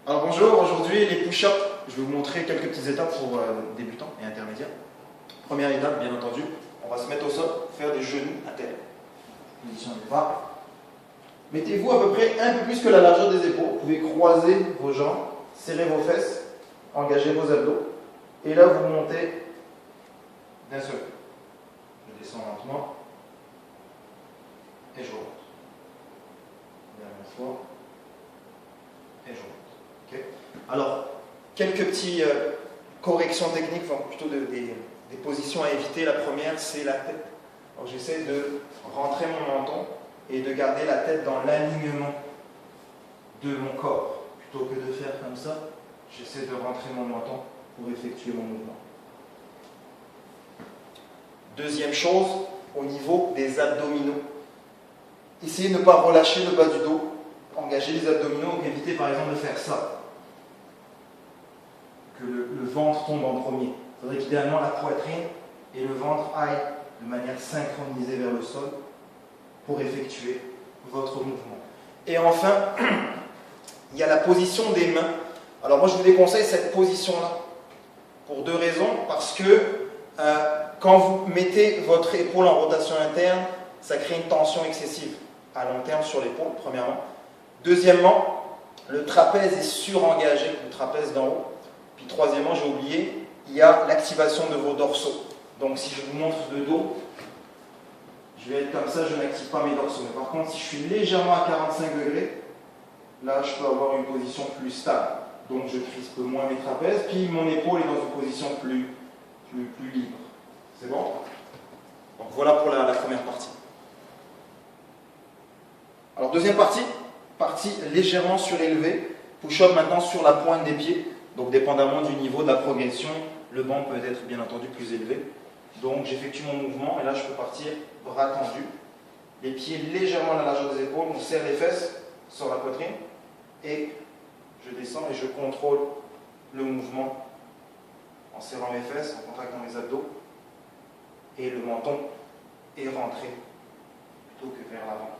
Alors bonjour, aujourd'hui les push-ups, je vais vous montrer quelques petites étapes pour débutants et intermédiaires. Première étape, bien entendu, on va se mettre au sol, faire des genoux à terre. Position des bras. Mettez-vous à peu près un peu plus que la largeur des épaules. Vous pouvez croiser vos jambes, serrer vos fesses, engager vos abdos. Et là, vous montez d'un seul coup. Je descends lentement et je remonte. Dernière fois et je remonte. Okay. Alors, quelques petites corrections techniques, enfin plutôt des positions à éviter. La première, c'est la tête. J'essaie de rentrer mon menton et de garder la tête dans l'alignement de mon corps. Plutôt que de faire comme ça, j'essaie de rentrer mon menton pour effectuer mon mouvement. Deuxième chose, au niveau des abdominaux. Essayez de ne pas relâcher le bas du dos. Engagez les abdominaux, évitez par exemple de faire ça. Que le ventre tombe en premier. Il faudrait qu'idéalement la poitrine et le ventre aillent de manière synchronisée vers le sol pour effectuer votre mouvement. Et enfin, il y a la position des mains. Alors moi je vous déconseille cette position-là pour deux raisons. Parce que quand vous mettez votre épaule en rotation interne, ça crée une tension excessive à long terme sur l'épaule, premièrement. Deuxièmement, le trapèze est surengagé, le trapèze d'en haut. Puis troisièmement, j'ai oublié, il y a l'activation de vos dorsaux. Donc si je vous montre de dos, je vais être comme ça, je n'active pas mes dorsaux. Mais par contre, si je suis légèrement à 45 degrés, là je peux avoir une position plus stable. Donc je crispe moins mes trapèzes, puis mon épaule est dans une position plus libre. C'est bon? Donc voilà pour la première partie. Alors deuxième partie légèrement surélevée. Push-up maintenant sur la pointe des pieds. Donc dépendamment du niveau de la progression, le banc peut être bien entendu plus élevé. Donc j'effectue mon mouvement et là je peux partir bras tendus, les pieds légèrement à la largeur des épaules, on serre les fesses sur la poitrine et je descends et je contrôle le mouvement en serrant mes fesses, en contractant mes abdos et le menton est rentré plutôt que vers l'avant.